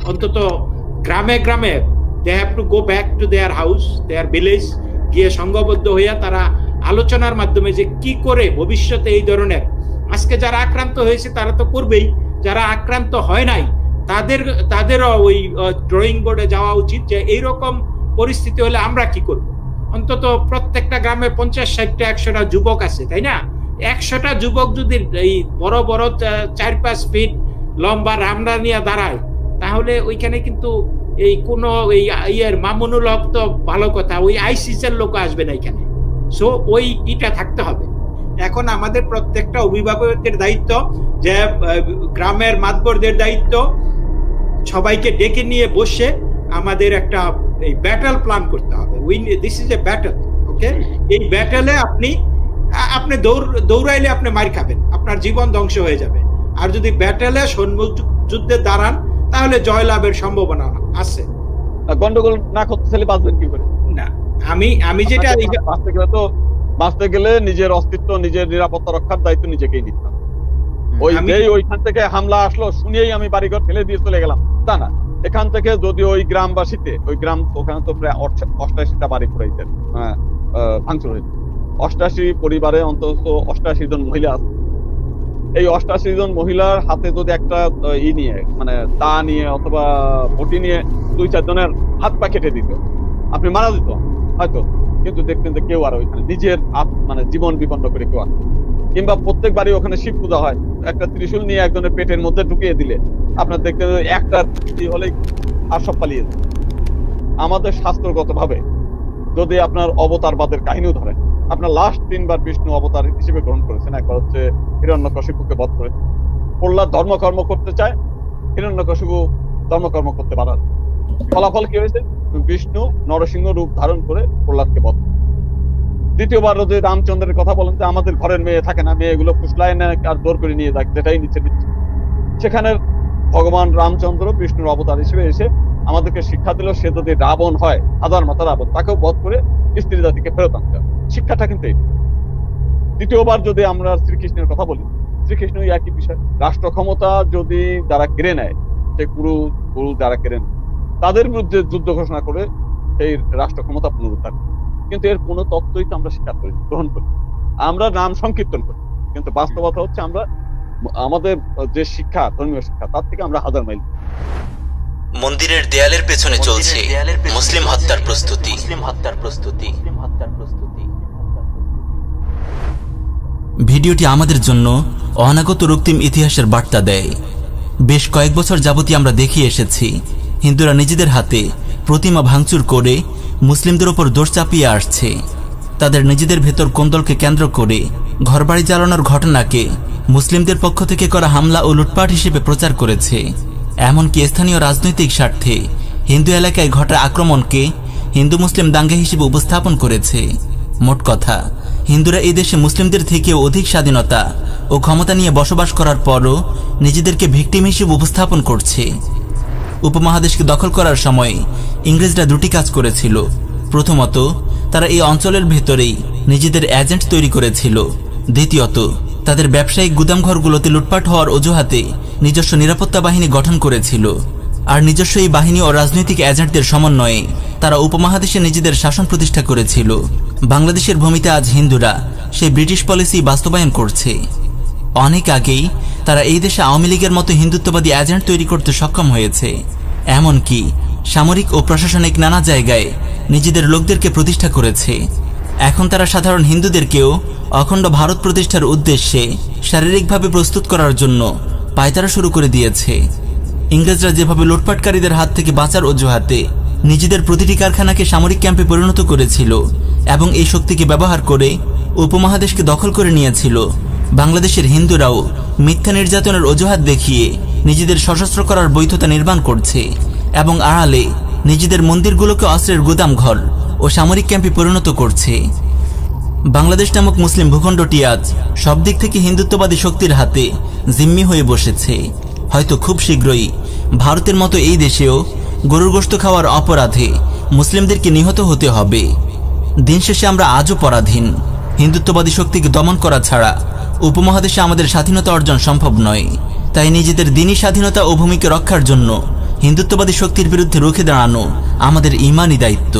অন্তত গ্রামে গ্রামে they have to go back to their house, their village, গিয়ে সংঘবদ্ধ হইয়া তারা আলোচনার মাধ্যমে যে কি করে ভবিষ্যতে এই ধরনের, আজকে যারা আক্রান্ত হয়েছে তারা তো করবেই, যারা আক্রান্ত হয় নাই তাদেরও ওই ড্রয়িং বোর্ডে যাওয়া উচিত যে এইরকম পরিস্থিতি হলে আমরা কি করব। অন্তত প্রত্যেকটা গ্রামে 50-60টা 100টা যুবক আছে, তাই না? 100টা যুবক যদি এই বড় বড় 4-5 ফিট লম্বা রামড়া নিয়ে দাঁড়ায়, তাহলে ওইখানে কিন্তু এই কোন এই মামুনুল হক তো ভালো কথা, ওই আইসিসের লোক আসবে না এখানে। সো ওই ইটা থাকতে হবে। এখন আমাদের প্রত্যেকটা অভিভাবকের দায়িত্ব, যে গ্রামের মাতবরদের দায়িত্ব, সবাইকে ডেকে নিয়ে বসে আমাদের একটা এই ব্যাটল প্ল্যান করতে হবে। দিস ইজ এ ব্যাটল, ওকে? এই ব্যাটলে আপনি দৌড়াইলে আপনি মার খাবেন, আপনার জীবন ধ্বংস হয়ে যাবে। আর যদি ব্যাটলে সম্মুখ যুদ্ধে দাঁড়ান তাহলে জয়লাভের সম্ভাবনা আছে। গন্ডগোল না করতে চাইলে বাঁচবেন কি করে? না, আমি যেটা বাঁচতে গেলে নিজের অস্তিত্ব, নিজের নিরাপত্তা রক্ষার দায়িত্ব নিজেকেই নিতে হবে। ওইখান থেকে হামলা আসলো শুনিয়েই আমি বাড়িঘর ফেলে দিয়ে চলে গেলাম তা না। এখান থেকে যদি ওই গ্রামবাসীতে, ওখানে তো প্রায় 88টা বাড়ি পুরাইতেন, ভাঙচুর হয়েছে। 88 পরিবারে অন্তত 88 জন মহিলা আছে। এই 88 জন মহিলার হাতে যদি একটা নিয়ে, মানে দা নিয়ে অথবা বটি নিয়ে 2-4 জনের হাত পা কেটে দিত, আপনি মারা দিত হয়তো, কিন্তু দেখতেন যে কেউ আর ওইখানে নিজের মানে জীবন বিপন্ন করে কেউ আসে। কিংবা প্রত্যেক বাড়ি ওখানে শিব পূজা হয়, একটা ত্রিশূল নিয়ে একজনের পেটের মধ্যে ঢুকিয়ে দিলে আপনার দেখতে একটা হলেই আর সব পালিয়ে যায়। আমাদের শাস্ত্রগত ভাবে যদি আপনার অবতারবাদের কাহিনীও ধরেন, আপনার লাস্ট 3বার বিষ্ণু অবতার হিসেবে গ্রহণ করেছেন। একবার হচ্ছে হিরণ্যকশিপুকে বধ করে, প্রহ্লাদ ধর্মকর্ম করতে চায়, হিরণ্যকশিপু ধর্মকর্ম করতে বাধা দেয়। ফলাফল কি হয়েছে? বিষ্ণু নরসিংহ রূপ ধারণ করে প্রহ্লাদকে বধ। দ্বিতীয়বার যদি রামচন্দ্রের কথা বলেন যে আমাদের ঘরের মেয়ে থাকে না, মেয়েগুলো ফুসলায় না আর জোর করে নিয়ে যাক, যেটাই নিচ্ছে। সেখানে ভগবান রামচন্দ্র বিষ্ণুর অবতার হিসেবে এসে আমাদেরকে শিক্ষা দিল, সে যদি রাবণ হয়, হাজার মাথা রাবণ, তাকেও বধ করে স্ত্রী জাতিকে ফেরত আনতে হবে। শিক্ষাটা কিন্তু এই। দ্বিতীয়বার যদি আমরা শ্রীকৃষ্ণের কথা বলি, শ্রীকৃষ্ণ একই বিষয়। রাষ্ট্র ক্ষমতা যদি যারা কেড়ে নেয়, সে গুরু যারা কেড়ে নেয়, তাদের বিরুদ্ধে যুদ্ধ ঘোষণা করে সেই রাষ্ট্র ক্ষমতা পুনরুদ্ধার। কিন্তু এর কোনো তত্ত্বই তো আমরা স্বীকার করি, গ্রহণ করি, আমরা নাম সংকীর্তন করি। কিন্তু বাস্তবতা হচ্ছে আমরা আমাদের যে শিক্ষা, ধর্মীয় শিক্ষা, তার থেকে আমরা হাজার মাইল। মন্দিরের দেয়ালের পেছনে চলছে মুসলিম হত্যার প্রস্তুতি। ভিডিওটি আমাদের জন্য অনাগত রক্তিম ইতিহাসের বার্তা দেয়। বেশ কয়েক বছর যাবতীয় আমরা দেখিয়ে এসেছি হিন্দুরা নিজেদের হাতে প্রতিমা ভাঙচুর করে মুসলিমদের ওপর দোষ চাপিয়ে আসছে। তাদের নিজেদের ভেতর কোন্দলকে কেন্দ্র করে ঘরবাড়ি জ্বালানোর ঘটনাকে মুসলিমদের পক্ষ থেকে করা হামলা ও লুটপাট হিসেবে প্রচার করেছে। এমনকি স্থানীয় রাজনৈতিক স্বার্থে হিন্দু এলাকায় ঘটা আক্রমণকে হিন্দু মুসলিম দাঙ্গা হিসেবে উপস্থাপন করেছে। মোট কথা, হিন্দুরা এই দেশে মুসলিমদের থেকেও অধিক স্বাধীনতা ও ক্ষমতা নিয়ে বসবাস করার পরও নিজেদেরকে ভিকটিম হিসেবে উপস্থাপন করছে। উপমহাদেশকে দখল করার সময় ইংরেজরা দুটি কাজ করেছিল। প্রথমত, তারা এই অঞ্চলের ভেতরেই নিজেদের এজেন্ট তৈরি করেছিল। দ্বিতীয়ত, তাদের ব্যবসায়িক গুদামঘরগুলোতে লুটপাট হওয়ার অজুহাতে নিজস্ব নিরাপত্তা বাহিনী গঠন করেছিল। আর নিজস্ব এই বাহিনী ও রাজনৈতিক এজেন্টদের সমন্বয়ে তারা উপমহাদেশে নিজেদের শাসন প্রতিষ্ঠা করেছিল। বাংলাদেশের ভূমিতে আজ হিন্দুরা সেই ব্রিটিশ পলিসি বাস্তবায়ন করছে। অনেক আগেই তারা এই দেশে আওয়ামী লীগের মতো হিন্দুত্ববাদী এজেন্ট তৈরি করতে সক্ষম হয়েছে। এমনকি সামরিক ও প্রশাসনিক নানা জায়গায় নিজেদের লোকদেরকে প্রতিষ্ঠা করেছে। এখন তারা সাধারণ হিন্দুদেরকেও অখণ্ড ভারত প্রতিষ্ঠার উদ্দেশ্যে শারীরিকভাবে প্রস্তুত করার জন্য পায়তারা শুরু করে দিয়েছে। ইংরেজরা যেভাবে লুটপাটকারীদের হাত থেকে বাঁচার অজুহাতে নিজেদের প্রতিটি কারখানাকে সামরিক ক্যাম্পে পরিণত করেছিল এবং এই শক্তিকে ব্যবহার করে উপমহাদেশকে দখল করে নিয়েছিল, বাংলাদেশের হিন্দুরাও মিথ্যা নির্যাতনের অজুহাত দেখিয়ে নিজেদের সশস্ত্র করার বৈধতা নির্মাণ করছে এবং আড়ালে নিজেদের মন্দিরগুলোকে অস্ত্রের গুদামঘর ও সামরিক ক্যাম্পে পরিণত করছে। বাংলাদেশ নামক মুসলিম ভূখণ্ডটি আজ সব দিক থেকে হিন্দুত্ববাদী শক্তির হাতে জিম্মি হয়ে বসেছে। হয়তো খুব শীঘ্রই ভারতের মতো এই দেশেও গরুর গোশত খাওয়ার অপরাধে মুসলিমদেরকে নিহত হতে হবে। দিন শেষে আমরা আজও পরাধীন। হিন্দুত্ববাদী শক্তিকে দমন করা ছাড়া উপমহাদেশে আমাদের স্বাধীনতা অর্জন সম্ভব নয়। তাই নিজেদের দিনী স্বাধীনতা ও ভূমিকে রক্ষার জন্য হিন্দুত্ববাদী শক্তির বিরুদ্ধে রুখে দাঁড়ানো আমাদের ইমানি দায়িত্ব।